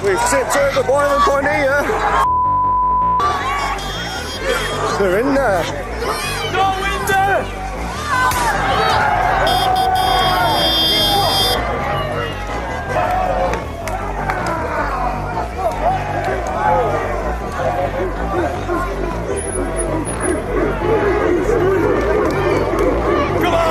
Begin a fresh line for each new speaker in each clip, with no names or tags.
We've tipped over boiling point here. They're in there.
Go in there! Come on!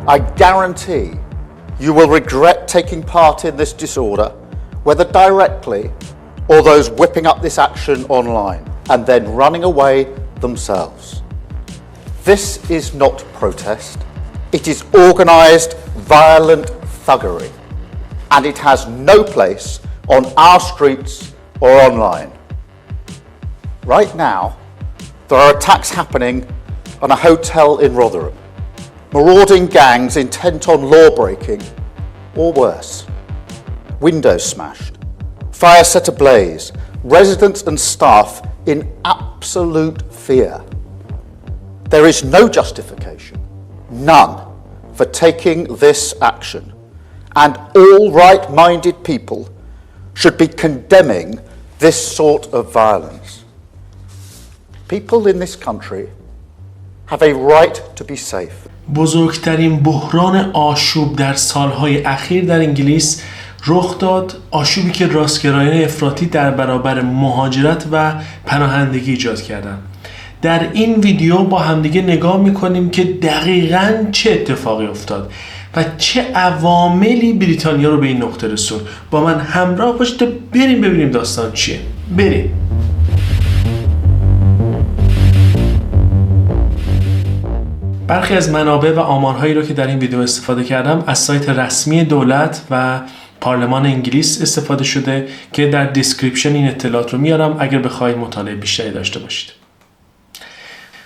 I guarantee you will regret taking part in this disorder, whether directly or those whipping up this action online and then running away themselves. This is not protest. It is organised, violent thuggery, and it has no place on our streets or online. Right now, there are attacks happening on a hotel in Rotherham. Marauding gangs intent on law-breaking, or worse. Windows smashed, fire set ablaze, residents and staff in absolute fear. There is no justification, none, for taking this action, and all right-minded people should be condemning this sort of violence. People in this country have a right to be safe.
بزرگترین بحران آشوب در سالهای اخیر در انگلیس رخ داد، آشوبی که راستگرایان افراطی در برابر مهاجرت و پناهندگی ایجاد کردند. در این ویدیو با همدیگه نگاه میکنیم که دقیقاً چه اتفاقی افتاد و چه عواملی بریتانیا رو به این نقطه رسوند. با من همراه باشید تا بریم ببینیم داستان چیه. بریم. برخی از منابع و آمارهایی رو که در این ویدیو استفاده کردم از سایت رسمی دولت و پارلمان انگلیس استفاده شده که در دیسکریپشن این اطلاعات رو میارم اگر بخواید مطالعه بیشتری داشته باشید.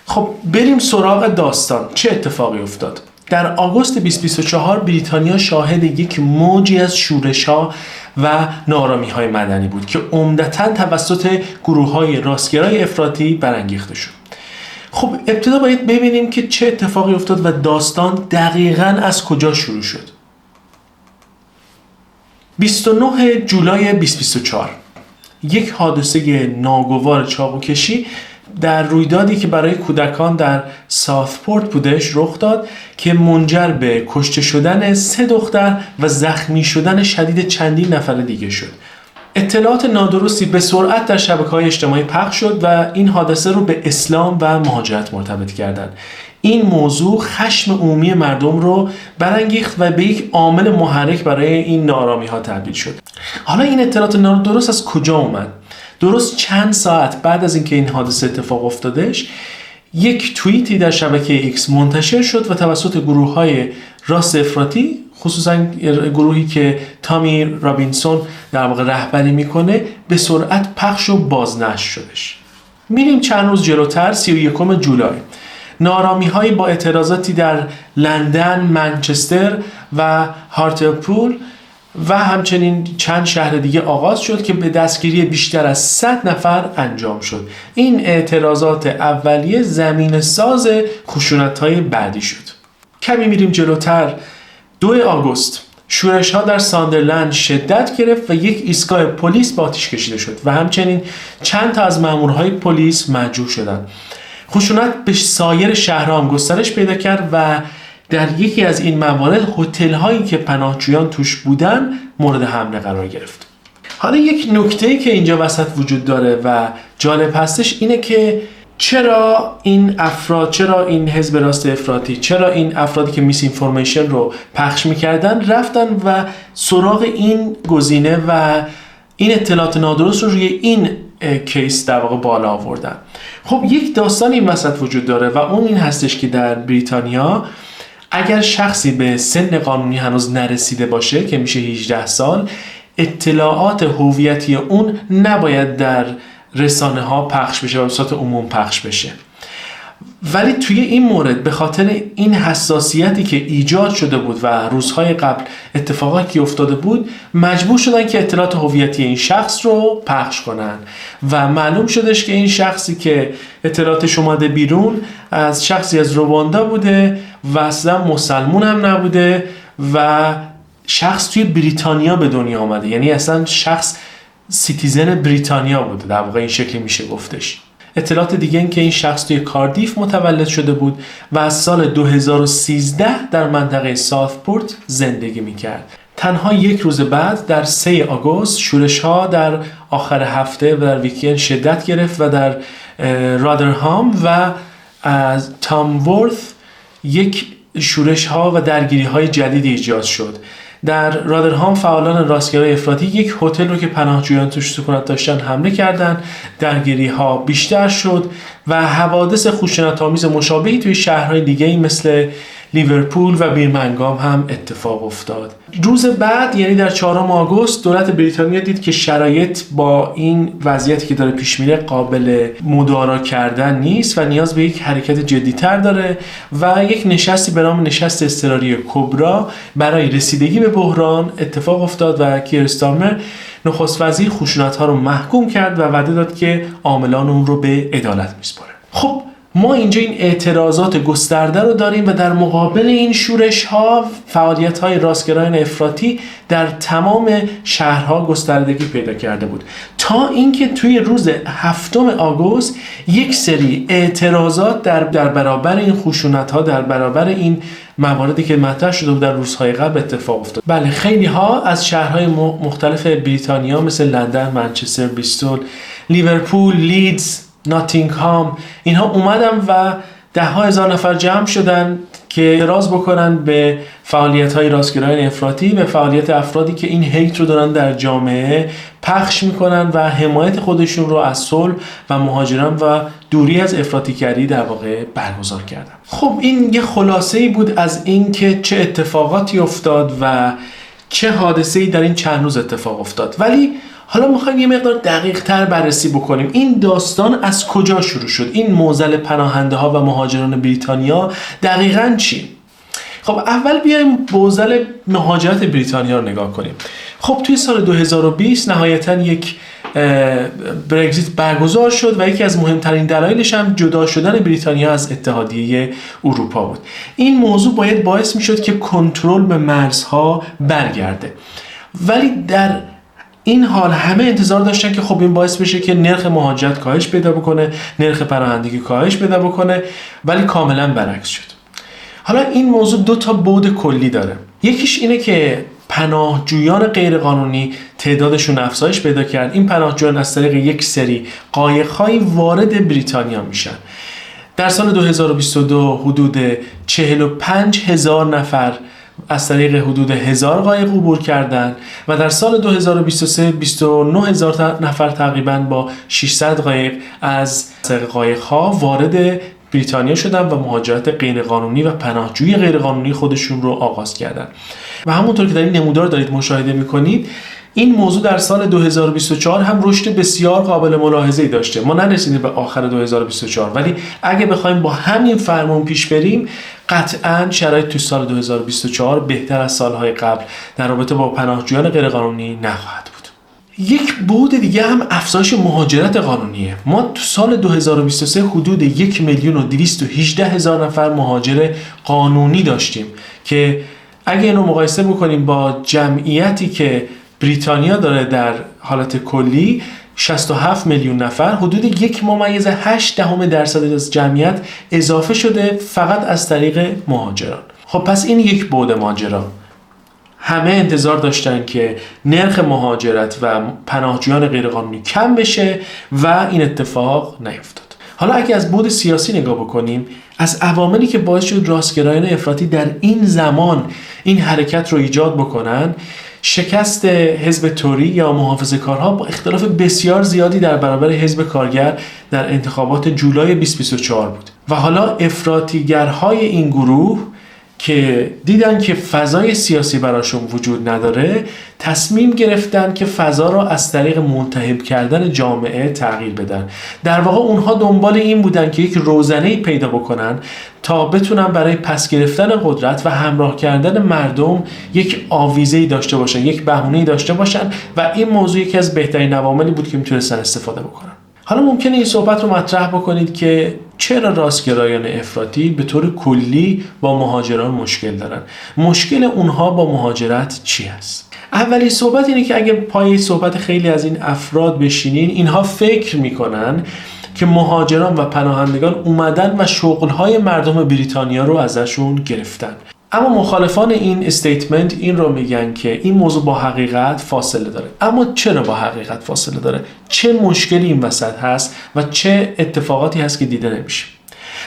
خب بریم سراغ داستان. چه اتفاقی افتاد؟ در آگوست 2024 بریتانیا شاهد یک موجی از شورش‌ها و ناآرامی‌های مدنی بود که عمدتاً توسط گروه‌های راستگرای افراطی برانگیخته شد. خب ابتدا باید ببینیم که چه اتفاقی افتاد و داستان دقیقاً از کجا شروع شد. 29 جولای 2024 یک حادثه ناگوار چاقوکشی در رویدادی که برای کودکان در ساوثپورت بودش رخ داد که منجر به کشته شدن 3 دختر و زخمی شدن شدید چندین نفر دیگه شد. اطلاعات نادرستی به سرعت در شبکه‌های اجتماعی پخش شد و این حادثه رو به اسلام و مهاجرت مرتبط کردند. این موضوع خشم عمومی مردم رو برانگیخت و به یک عامل محرک برای این ناآرامی‌ها تبدیل شد. حالا این اطلاعات نادرست از کجا اومد؟ درست چند ساعت بعد از اینکه این حادثه اتفاق افتادش، یک توییتی در شبکه ایکس منتشر شد و توسط گروه‌های راست افراطی، خصوصا گروهی که تامی رابینسون در واقع رهبری میکنه، به سرعت پخش و بازنشر شدش. میریم چند روز جلوتر، 31 جولای ناآرامی‌هایی با اعتراضاتی در لندن، منچستر و هارتلپول و همچنین چند شهر دیگه آغاز شد که به دستگیری بیشتر از 100 نفر انجام شد. این اعتراضات اولیه زمین ساز خشونت‌های بعدی شد. کمی میریم جلوتر، 2 آگوست شورش‌ها در ساندرلند شدت گرفت و یک ایستگاه پلیس به آتش کشیده شد و همچنین چند تا از مامورهای پلیس مجروح شدند. خشونت به سایر شهرها هم گسترش پیدا کرد و در یکی از این موارد هتل‌هایی که پناهجویان توش بودن مورد حمله قرار گرفت. حالا یک نکته‌ای که اینجا وسط وجود داره و جالب هستش اینه که چرا این حزب راست افراطی، چرا این افرادی که میس اینفورمیشن رو پخش میکردن رفتن و سراغ این گزینه و این اطلاعات نادرست رو روی این کیس در واقع بالا آوردن. خب یک داستان این وسط وجود داره و اون این هستش که در بریتانیا اگر شخصی به سن قانونی هنوز نرسیده باشه که میشه 18 سال، اطلاعات هویتی اون نباید در رسانه ها پخش بشه و به صورت عموم پخش بشه. ولی توی این مورد به خاطر این حساسیتی که ایجاد شده بود و روزهای قبل اتفاقاتی که افتاده بود، مجبور شدن که اطلاعات هویتی این شخص رو پخش کنن و معلوم شدش که این شخصی که اطلاعاتش اومده بیرون از شخصی از رواندا بوده و اصلا مسلمون هم نبوده و شخص توی بریتانیا به دنیا آمده، یعنی اصلا شخص سیتیزن بریتانیا بوده، در واقع این شکلی میشه گفتش. اطلاعات دیگه این که این شخص توی کاردیف متولد شده بود و از سال 2013 در منطقه ساوثپورت زندگی میکرد. تنها یک روز بعد در 3 آگوست شورش‌ها در آخر هفته و در ویکند شدت گرفت و در رادرهام و از تامورث یک شورش‌ها و درگیری‌های جدیدی ایجاد شد. در رادرهام فعالان راستگرای افراطی یک هتل رو که پناهجویان توش سکونت داشتن حمله کردند. درگیری‌ها بیشتر شد و حوادث خشونت‌آمیز مشابهی توی شهرهای دیگه‌ای مثل لیورپول و بیرمنگام هم اتفاق افتاد. روز بعد یعنی در 4 آگوست دولت بریتانیا دید که شرایط با این وضعیتی که داره پیش میره قابل مدارا کردن نیست و نیاز به یک حرکت جدی‌تر داره و یک نشستی به نام نشست اضطراری کبرا برای رسیدگی به بحران اتفاق افتاد و کیر استارمر نخست وزیر خشونت‌ها رو محکوم کرد و وعده داد که عاملان اون رو به عدالت میسپاره. خب ما اینجا این اعتراضات گسترده رو داریم و در مقابل این شورش ها فعالیت های راستگرایان افراطی در تمام شهرها گستردگی پیدا کرده بود تا اینکه توی روز 7 آگوست یک سری اعتراضات در برابر این خشونت ها، در برابر این مواردی که مطرح شده بود در روزهای قبل اتفاق افتاد. بله، خیلی ها از شهرهای مختلف بریتانیا مثل لندن، منچستر، بریستول، لیورپول، لیدز، ناتینگهام اینها اومدن و 10,000 نفر جمع شدن که اعتراض بکنن به فعالیت‌های راستگرایان افراطی، به فعالیت افرادی که این هیت رو دارن در جامعه پخش میکنن و حمایت خودشون رو از صلح و مهاجران و دوری از افراطیگری در واقع برگزار کردن. خب این یه خلاصه‌ای بود از این که چه اتفاقاتی افتاد و چه حادثه‌ای در این چند روز اتفاق افتاد. ولی حالا میخوایم یه مقدار دقیق تر بررسی بکنیم این داستان از کجا شروع شد، این معضل پناهنده ها و مهاجران بریتانیا دقیقاً چی؟ خب اول بیایم معضل مهاجرت بریتانیا رو نگاه کنیم. خب توی سال 2020 نهایتاً یک برگزیت برگزار شد و یکی از مهمترین دلایلش هم جدا شدن بریتانیا از اتحادیه اروپا بود. این موضوع باید باعث میشد که کنترل به مرزها برگرده، ولی در این حال همه انتظار داشتن که خب این باعث بشه که نرخ مهاجرت کاهش پیدا بکنه، نرخ پناهندگی کاهش پیدا بکنه، ولی کاملا برعکس شد. حالا این موضوع 2 تا بعد کلی داره. یکیش اینه که پناهجویان غیرقانونی تعدادشون افزایش پیدا کرد. این پناهجویان از طریق یک سری قایق‌های وارد بریتانیا میشن. در سال 2022 حدود 45,000 نفر از طریق حدود 1000 قایق عبور کردند و در سال 2023 29,000 نفر تقریباً با 600 قایق از قایق‌ها وارد بریتانیا شدن و مهاجرت غیرقانونی و پناهجویی غیرقانونی خودشون رو آغاز کردن. و همونطور که در این نمودار دارید مشاهده می‌کنید این موضوع در سال 2024 هم رشد بسیار قابل ملاحظه‌ای داشته. ما نرسیدیم به آخر 2024 ولی اگه بخوایم با همین فرمون پیش بریم قطعاً شرایط تو سال 2024 بهتر از سالهای قبل در رابطه با پناهجویان غیرقانونی نخواهد بود. یک بعد دیگه هم افزایش مهاجرت قانونیه. ما تو سال 2023 حدود 1,218,000 نفر مهاجر قانونی داشتیم که اگه اینو مقایسه بکنیم با جمعیتی که بریتانیا داره در حالت کلی 67 میلیون نفر، حدود 1.8% از جمعیت اضافه شده فقط از طریق مهاجران. خب پس این یک بعد ماجرا. همه انتظار داشتن که نرخ مهاجرت و پناهجویان غیرقانونی کم بشه و این اتفاق نیفتاد. حالا اگه از بعد سیاسی نگاه بکنیم، از عواملی که باعث شد راستگرایان افراطی در این زمان این حرکت رو ایجاد بکنن، شکست حزب توری یا محافظه‌کارها با اختلاف بسیار زیادی در برابر حزب کارگر در انتخابات جولای 2024 بود و حالا افراطیگرهای این گروه که دیدن که فضای سیاسی براشون وجود نداره تصمیم گرفتن که فضا را از طریق ملتهب کردن جامعه تغییر بدن. در واقع اونها دنبال این بودن که یک روزنه‌ای پیدا بکنن تا بتونن برای پس گرفتن قدرت و همراه کردن مردم یک آویزه‌ای داشته باشن، یک بهونه‌ای داشته باشن و این موضوع یکی از بهترین عواملی بود که میتونستن استفاده بکنن. حالا ممکنه این صحبت رو مطرح بکنید که چرا راستگرایان افراطی به طور کلی با مهاجران مشکل دارن؟ مشکل اونها با مهاجرت چی هست؟ اولی صحبت اینه که اگه پای صحبت خیلی از این افراد بشینین، اینها فکر میکنن که مهاجران و پناهندگان اومدن و شغلهای مردم بریتانیا رو ازشون گرفتن. اما مخالفان این استیتمنت این رو میگن که این موضوع با حقیقت فاصله داره. اما چرا با حقیقت فاصله داره؟ چه مشکلی این وسط هست و چه اتفاقاتی هست که دیده نمیشه؟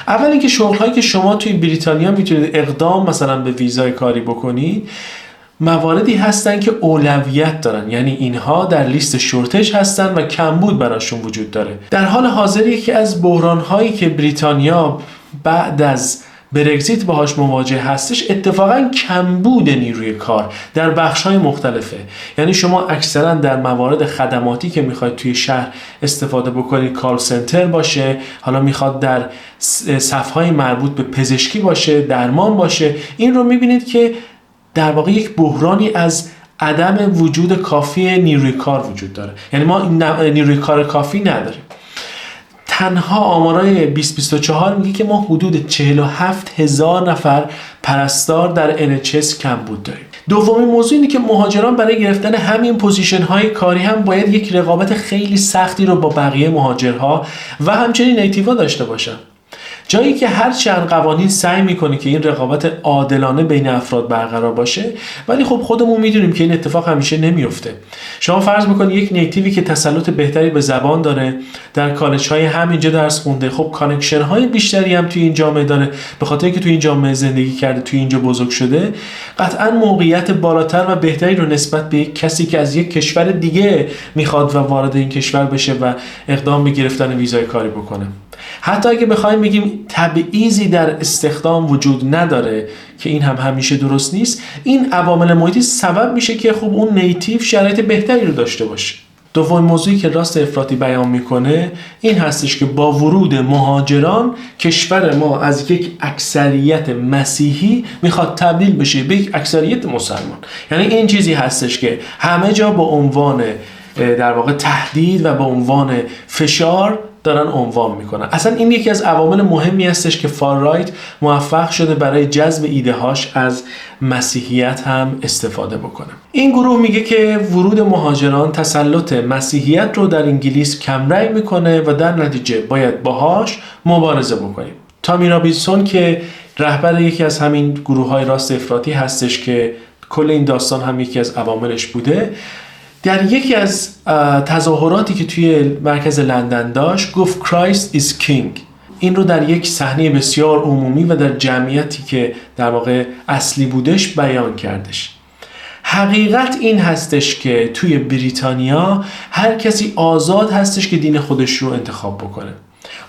اول اینکه شغل‌هایی که شما توی بریتانیا میتونید اقدام مثلا به ویزای کاری بکنید، مواردی هستن که اولویت دارن، یعنی اینها در لیست شورتج هستن و کمبود براشون وجود داره. در حال حاضر یکی از بحران‌هایی که بریتانیا بعد از برگزیت باهاش مواجه هستش اتفاقا کمبود نیروی کار در بخش‌های مختلفه. یعنی شما اکثرا در موارد خدماتی که میخواید توی شهر استفاده بکنید، کال سنتر باشه، حالا میخواد در صف‌های مربوط به پزشکی باشه، درمان باشه، این رو میبینید که در واقع یک بحرانی از عدم وجود کافی نیروی کار وجود داره. یعنی ما نیروی کار کافی نداریم. تنها آمارای 2024 میگه که ما حدود 47,000 نفر پرستار در NHS کمبود داریم. دومین موضوع اینه که مهاجران برای گرفتن همین پوزیشن های کاری هم باید یک رقابت خیلی سختی رو با بقیه مهاجرها و همچنین نیتیوا داشته باشن. جایی که هر چند قوانین سعی میکنه که این رقابت عادلانه بین افراد برقرار باشه، ولی خب خودمون میدونیم که این اتفاق همیشه نمیفته. شما فرض میکنید یک نیتیوی که تسلط بهتری به زبان داره، در کالج های همینجا درس خونده، خب کانکشن های بیشتری هم توی این جامعه داره، به خاطر اینکه توی این جامعه زندگی کرده، توی اینجا بزرگ شده، قطعا موقعیت بالاتر و بهتری رو نسبت به یک کسی که از یک کشور دیگه میخواد و وارد این کشور بشه و اقدام به گرفتن ویزای کاری بکنه. حتی اگه بخوایم بگیم تبعیضی در استخدام وجود نداره که این هم همیشه درست نیست، این عوامل محیطی سبب میشه که خب اون نیتیو شرایط بهتری رو داشته باشه. دومین موضوعی که راست افراطی بیان میکنه این هستش که با ورود مهاجران کشور ما از یک اکثریت مسیحی میخواد تبدیل بشه به یک اکثریت مسلمان. یعنی این چیزی هستش که همه جا با عنوان در واقع تهدید و با عنوان فشار دارن عنوان میکنن. اصلا این یکی از عوامل مهمی هستش که فار رایت موفق شده برای جذب ایده هاش از مسیحیت هم استفاده بکنه. این گروه میگه که ورود مهاجران تسلط مسیحیت رو در انگلیس کمرنگ میکنه و در نتیجه باید باهاش مبارزه بکنیم. تامی رابینسون که رهبر یکی از همین گروه های راست افراطی هستش که کل این داستان هم یکی از عواملش بوده، در یکی از تظاهراتی که توی مرکز لندن داشت گفت Christ is King. این رو در یک صحنه بسیار عمومی و در جمعیتی که در واقع اصلی بودش بیان کردش. حقیقت این هستش که توی بریتانیا هر کسی آزاد هستش که دین خودش رو انتخاب بکنه،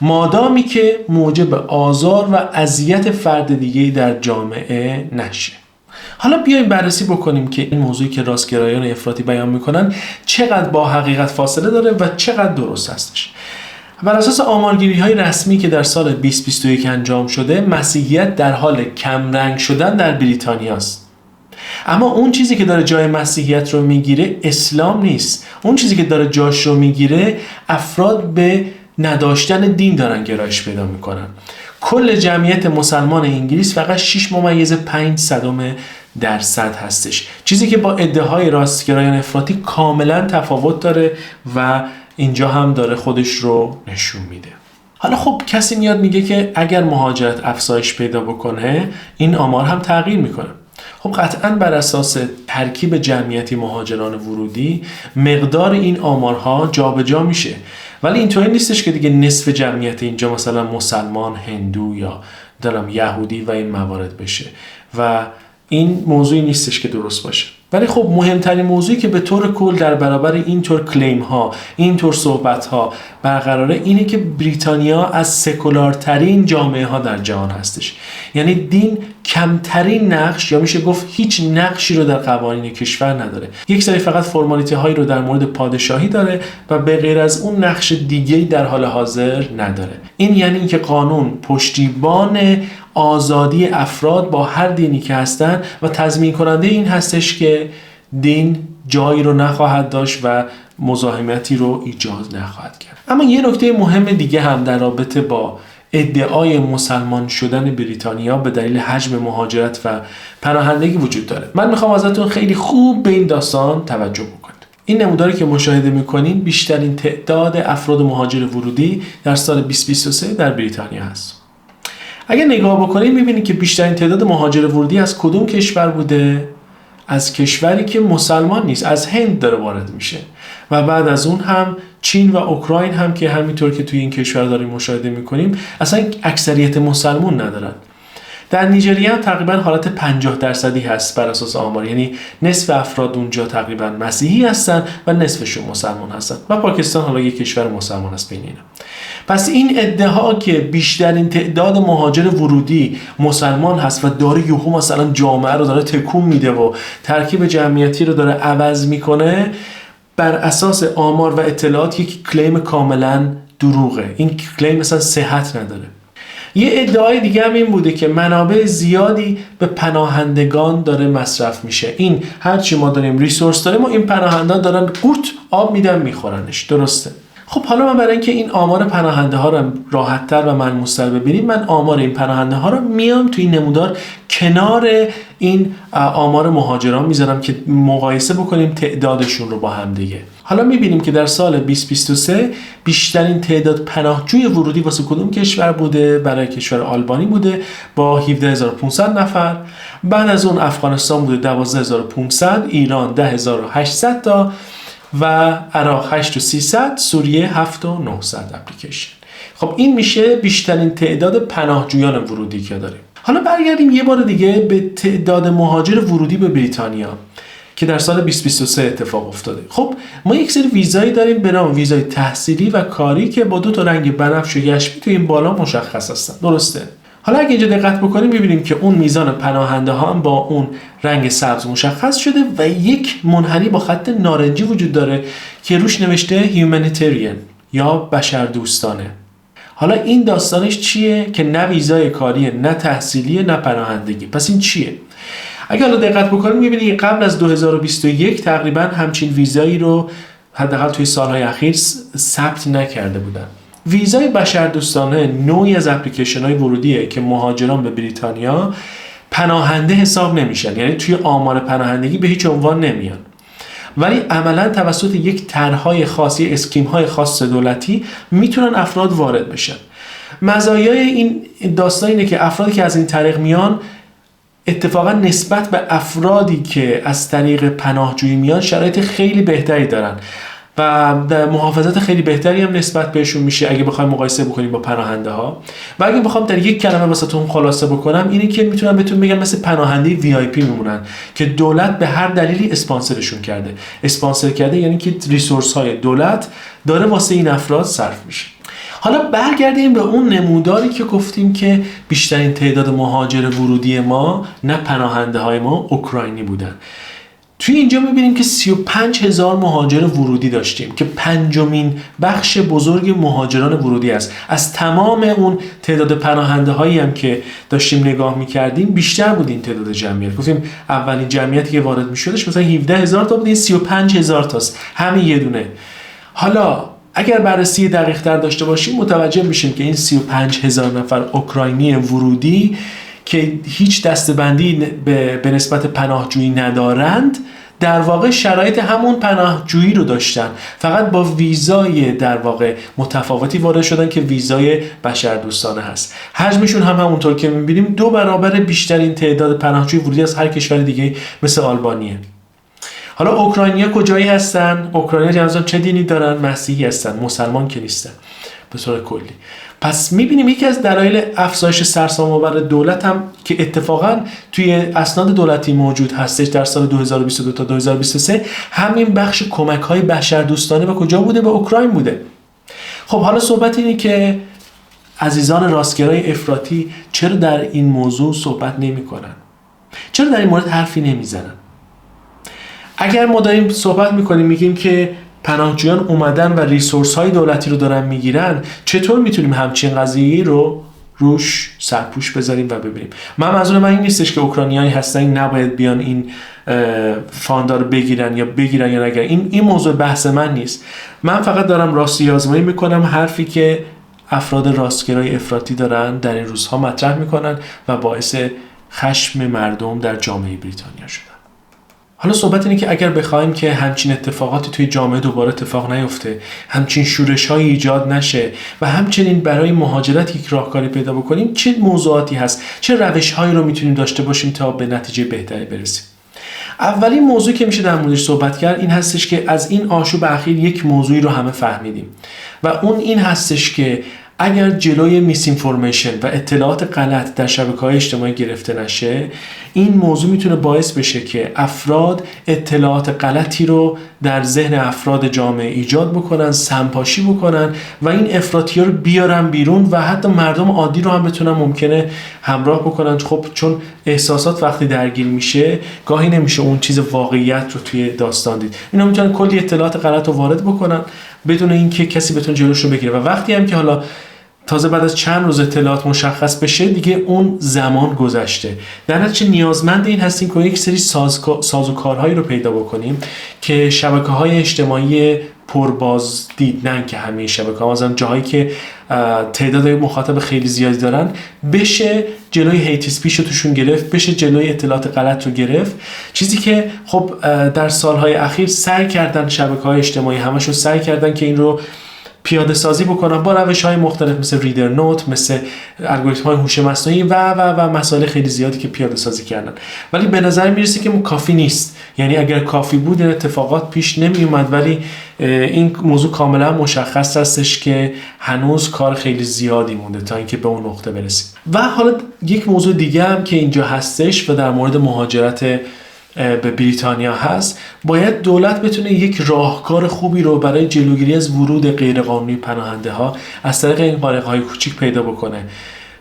مادامی که موجب آزار و اذیت فرد دیگه‌ای در جامعه نشه. حالا بیایم بررسی بکنیم که این موضوعی که راستگرایان افراطی بیان میکنن چقدر با حقیقت فاصله داره و چقدر درست هستش. بر اساس آمارگیری‌های رسمی که در سال 2021 انجام شده، مسیحیت در حال کمرنگ شدن در بریتانیا است. اما اون چیزی که داره جای مسیحیت رو میگیره اسلام نیست. اون چیزی که داره جاش رو میگیره افراد به نداشتن دین دارن گرایش پیدا میکنن. کل جمعیت مسلمان انگلیس فقط 6.5% هستش، چیزی که با ادعاهای راستگرایان افراطی کاملا تفاوت داره و اینجا هم داره خودش رو نشون میده. حالا خب کسی میاد میگه که اگر مهاجرت افزایش پیدا بکنه این آمار هم تغییر میکنه. خب قطعاً بر اساس ترکیب جمعیتی مهاجران ورودی مقدار این آمارها جابجا میشه، ولی اینطوری نیستش که دیگه نصف جمعیت اینجا مثلا مسلمان، هندو یا یهودی و این موارد بشه و این موضوعی نیستش که درست باشه. ولی خب مهمترین موضوعی که به طور کل در برابر اینطور کلیم ها، اینطور صحبت ها برقراره اینه که بریتانیا از سکولارترین جامعه ها در جهان هستش. یعنی دین کمترین نقش یا میشه گفت هیچ نقشی رو در قوانین کشور نداره. یک سری فقط فرمالیتی هایی رو در مورد پادشاهی داره و به غیر از اون نقش دیگه‌ای در حال حاضر نداره. این یعنی اینکه قانون پشتیبان آزادی افراد با هر دینی که هستن و تضمین کننده این هستش که دین جایی رو نخواهد داشت و مزاحمتی رو ایجاد نخواهد کرد. اما یه نکته مهم دیگه هم در رابطه با ادعای مسلمان شدن بریتانیا به دلیل حجم مهاجرت و پناهندگی وجود داره. من میخوام ازتون خیلی خوب به این داستان توجه بکنید. این نموداری که مشاهده میکنین بیشترین تعداد افراد مهاجر ورودی در سال 2023 در بریتانیا هست. اگه نگاه بکنید میبینید که بیشترین تعداد مهاجر ورودی از کدوم کشور بوده؟ از کشوری که مسلمان نیست، از هند داره وارد میشه و بعد از اون هم چین و اوکراین هم که همینطور که توی این کشور داریم مشاهده میکنیم اصلا اکثریت مسلمون ندارن. در نیجریه هم تقریبا حالت 50% هست بر اساس آمار، یعنی نصف افراد اونجا تقریبا مسیحی هستن و نصفشون مسلمان هستن و پاکستان حالا یک کشور مسلمان است بین اینا. پس این ادعا که بیشترین تعداد مهاجر ورودی مسلمان هست و داره یهو مثلا جامعه رو داره تکون میده و ترکیب جمعیتی رو داره عوض میکنه، بر اساس آمار و اطلاعات یک کلیم کاملا دروغه. این کلیم مثلا صحت نداره. یه ادعای دیگه هم این بوده که منابع زیادی به پناهندگان داره مصرف میشه. این هرچی ما داریم ریسورس داریم و این پناهندگان دارن قوت آب میدن میخورنش. درسته؟ خب حالا من برای اینکه این آمار پناهنده ها رو راحت‌تر و ملموس‌تر ببینیم، من آمار این پناهنده ها رو میام توی این نمودار کنار این آمار مهاجران میذارم که مقایسه بکنیم تعدادشون رو با هم دیگه. حالا میبینیم که در سال 2023 بیشترین تعداد پناهجوی ورودی واسه کدوم کشور بوده؟ برای کشور آلبانی بوده با 17500 نفر. بعد از اون افغانستان بوده 12500، ایران 10800 تا و عراق 8300، سوریه 7900 اپلیکیشن. خب این میشه بیشترین تعداد پناهجویان ورودی که داریم. حالا برگردیم یه بار دیگه به تعداد مهاجر ورودی به بریتانیا که در سال 2023 اتفاق افتاده. خب ما یک سری ویزایی داریم به نام ویزای تحصیلی و کاری که با دو تا رنگ بنفش و یشمی تو این بالا مشخص هستن. درسته؟ حالا اگه اینجا دقت بکنیم می‌بینیم که اون میزان پناهنده ها هم با اون رنگ سبز مشخص شده و یک منحنی با خط نارنجی وجود داره که روش نوشته humanitarian یا بشردوستانه. حالا این داستانش چیه که نه ویزای کاریه، نه تحصیلیه، نه پناهندگی؟ پس این چیه؟ اگه حالا دقت بکنیم می‌بینید که قبل از 2021 تقریبا همچین ویزایی رو حداقل توی سالهای اخیر ثبت نکرده بودن. ویزای بشردوستانه نوعی از اپلیکیشن‌های ورودیه که مهاجران به بریتانیا پناهنده حساب نمیشن، یعنی توی آمار پناهندگی به هیچ عنوان نمیان، ولی عملاً توسط یک طرح‌های خاصی، اسکیم‌های خاص دولتی میتونن افراد وارد بشن. مزایای این داستان اینه که افرادی که از این طریق میان اتفاقا نسبت به افرادی که از طریق پناهجویی میان شرایط خیلی بهتری دارن و در محافظت خیلی بهتری هم نسبت بهشون میشه اگه بخوایم مقایسه بکنیم با پناهنده ها. و اگه بخوام در یک کلمه واسهتون خلاصه بکنم اینه که میتونم بهتون بگم مثل پناهنده VIP میمونن که دولت به هر دلیلی اسپانسرشون کرده. اسپانسر کرده یعنی که ریسورس های دولت داره واسه این افراد صرف میشه. حالا برگردیم به اون نموداری که گفتیم که بیشترین تعداد مهاجر ورودی ما، نه پناهنده های ما، اوکراینی بودن. توی اینجا میبینیم که 35000 مهاجر ورودی داشتیم که پنجمین بخش بزرگ مهاجران ورودی است. از تمام اون تعداد پناهنده هایی هم که داشتیم نگاه میکردیم بیشتر بود این تعداد جمعیت. گفتیم اولین جمعیتی که وارد میشدش مثلا 17000 تا بود، این 35000 تاست، همین یه دونه. حالا اگر بررسی دقیق تر داشته باشیم متوجه میشیم که این 35000 نفر اوکراینی ورودی که هیچ دسته‌بندی به نسبت پناهجویی ندارند در واقع شرایط همون پناهجویی رو داشتن، فقط با ویزای در واقع متفاوتی وارد شدن که ویزای بشردوستانه هست. حجمشون هم همونطور که می‌بینیم 2 برابر بیشترین تعداد پناهجوی ورودی از هر کشور دیگه مثل آلبانیه. حالا اوکراینیا کجایی هستن؟ اوکراینیا جنازان چه دینی دارن؟ مسیحی هستن، مسلمان که نیستن به طور کلی. پس میبینیم یکی از دلایل افزایش سرسام‌آور دولت هم که اتفاقا توی اسناد دولتی موجود هستش در سال 2022 تا 2023 همین بخش کمک‌های بشردوستانه به کجا بوده؟ به اوکراین بوده. خب حالا صحبت اینه که عزیزان راستگرای افراطی چرا در این موضوع صحبت نمی‌کنن؟ چرا در این مورد حرفی نمیزنن؟ اگر ما داریم صحبت میکنیم میگیم که پناهجویان اومدن و ریسورس های دولتی رو دارن میگیرن، چطور میتونیم همچین قضیه‌ای رو روش سرپوش بذاریم و ببینیم؟ منظور من این نیستش که اوکراینیایی هستن نباید بیان این فاندا رو بگیرن یا نگیرن. این موضوع بحث من نیست. من فقط دارم راستی آزمایی میکنم حرفی که افراد راستگرای افراطی دارن در این روزها مطرح میکنن و باعث خشم مردم در جامعه بریتانیا شدن. حالا صحبت اینه که اگر بخوایم که همچین اتفاقاتی توی جامعه دوباره اتفاق نیفته، همچین شورش‌هایی ایجاد نشه و همچنین برای مهاجرت یک راهکاری پیدا بکنیم، چه موضوعاتی هست، چه روش‌هایی رو میتونیم داشته باشیم تا به نتیجه بهتری برسیم؟ اولین موضوعی که میشه در موردش صحبت کرد این هستش که از این آشوب اخیر یک موضوعی رو همه فهمیدیم و اون این هستش که اگر جلوی میسینفورمیشن و اطلاعات غلط در شبکه‌های اجتماعی گرفته نشه، این موضوع میتونه باعث بشه که افراد اطلاعات غلطی رو در ذهن افراد جامعه ایجاد بکنن، سمپاشی بکنن و این افراطی‌ها رو بیارن بیرون و حتی مردم عادی رو هم بتونن ممکنه همراه بکنن. خب چون احساسات وقتی درگیر میشه گاهی نمیشه اون چیز واقعیت رو توی داستان دید. اینا میتونن کلی اطلاعات غلط رو وارد بکنن بدون اینکه کسی بتونه جلوش رو بگیره و وقتی هم که حالا تازه بعد از چند روز اطلاعات مشخص بشه دیگه اون زمان گذشته. در نتیجه نیازمند این هستیم که یک سری سازوکارهایی رو پیدا بکنیم که شبکه‌های اجتماعی پربازدیدن که همین شبکه‌ها مثلا جاهایی که تعداد مخاطب خیلی زیادی دارن بشه جلوی هیت اسپیچ رو توشون گرفت، بشه جلوی اطلاعات غلط رو گرفت. چیزی که خب در سالهای اخیر سعی کردن شبکه‌های اجتماعی همشون سعی کردن که این رو پیاده سازی بکنن با روش‌های مختلف مثل ریدر نوت، مثل الگوریتم‌های هوش مصنوعی و مسائل خیلی زیادی که پیاده سازی کردن، ولی به نظر میرسه که کافی نیست. یعنی اگر کافی بود این اتفاقات پیش نمی اومد، ولی این موضوع کاملا مشخص هستش که هنوز کار خیلی زیادی مونده تا اینکه به اون نقطه برسیم. و حالا یک موضوع دیگه هم که اینجا هستش و در مورد مهاجرت به بریتانیا هست، باید دولت بتونه یک راهکار خوبی رو برای جلوگیری از ورود غیرقانونی پناهنده ها از طریق این قارق‌های کوچیک پیدا بکنه،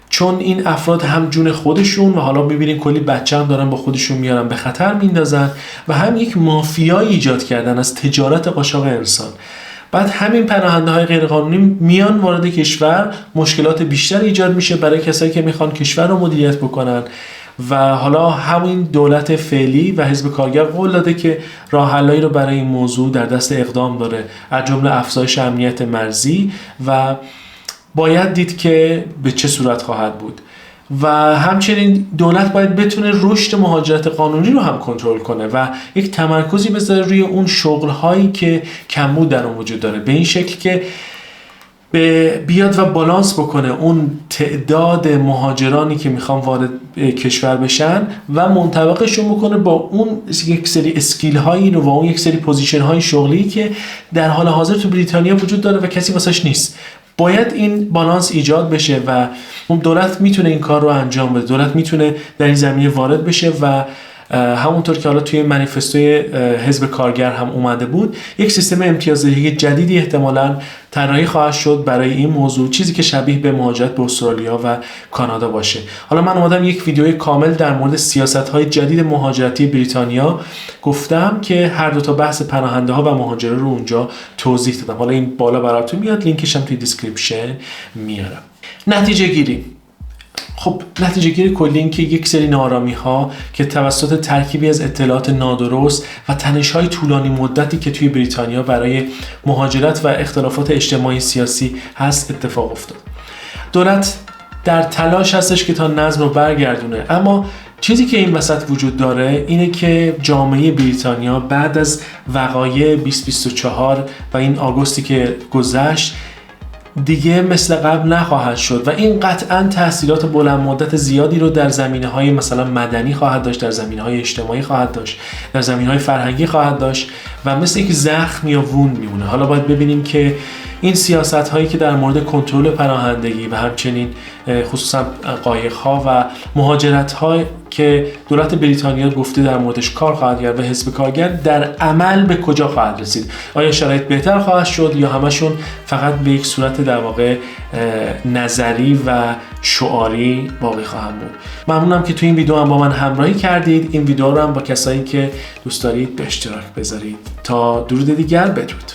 چون این افراد هم جون خودشون و حالا می‌بینیم کلی بچه هم دارن با خودشون میارن به خطر میندازن و هم یک مافیایی ایجاد کردن از تجارت قاچاق انسان. بعد همین پناهنده های غیرقانونی میان وارد کشور، مشکلات بیشتر ایجاد میشه برای کسایی که میخوان کشور رو مدیریت بکنن و حالا همین دولت فعلی و حزب کارگر قول داده که راه حلایی رو برای این موضوع در دست اقدام داره، از جمله افزایش امنیت مرزی و باید دید که به چه صورت خواهد بود. و همچنین دولت باید بتونه رشد مهاجرت قانونی رو هم کنترل کنه و یک تمرکزی بذاره روی اون شغل‌هایی که کمبود در اون وجود داره، به این شکل که بیاد و بالانس بکنه اون تعداد مهاجرانی که میخوان وارد کشور بشن و منطبقشون بکنه با اون یک سری اسکیل هایی رو و اون یک سری پوزیشن های شغلی که در حال حاضر تو بریتانیا وجود داره و کسی واسش نیست. باید این بالانس ایجاد بشه و اون دولت میتونه این کار رو انجام بده. دولت میتونه در این زمینه وارد بشه و همونطور که حالا توی منیفستوی حزب کارگر هم اومده بود، یک سیستم امتیازدهی جدیدی احتمالاً طراحی خواهد شد برای این موضوع، چیزی که شبیه به مهاجرت به استرالیا و کانادا باشه. حالا من اومدم یک ویدیوی کامل در مورد سیاست‌های جدید مهاجرتی بریتانیا گفتم که هر دو تا بحث پناهنده‌ها و مهاجرت رو اونجا توضیح دادم. حالا این بالا براتون میاد، لینکش هم توی دیسکریپشن میارم. نتیجه گیری. خب نتیجه گیری کلی این که یک سری نارامی ها که توسط ترکیبی از اطلاعات نادرست و تنش های طولانی مدتی که توی بریتانیا برای مهاجرت و اختلافات اجتماعی سیاسی هست اتفاق افتاد. دولت در تلاش هستش که تا نظم رو برگردونه، اما چیزی که این وسط وجود داره اینه که جامعه بریتانیا بعد از وقایع 2024 و این آگوستی که گذشت دیگه مثل قبل نخواهد شد و این قطعاً تاثیرات بلند مدت زیادی رو در زمینه‌های مثلا مدنی خواهد داشت، در زمینه‌های اجتماعی خواهد داشت، در زمینه‌های فرهنگی خواهد داشت و مثل یک زخم یا ووند میمونه. حالا باید ببینیم که این سیاست‌هایی که در مورد کنترل پناهندگی و همچنین خصوصا قایق‌ها و مهاجرت‌ها که دولت بریتانیا گفته در موردش کار خواهد کرد و حزب کارگر در عمل به کجا خواهد رسید. آیا شرایط بهتر خواهد شد یا همشون فقط به یک صورت در واقع نظری و شعاری باقی خواهند بود. ممنونم که تو این ویدیو هم با من همراهی کردید. این ویدیو رو هم با کسایی که دوست دارید به اشتراک بذارید. تا درود دیگر، بدرود.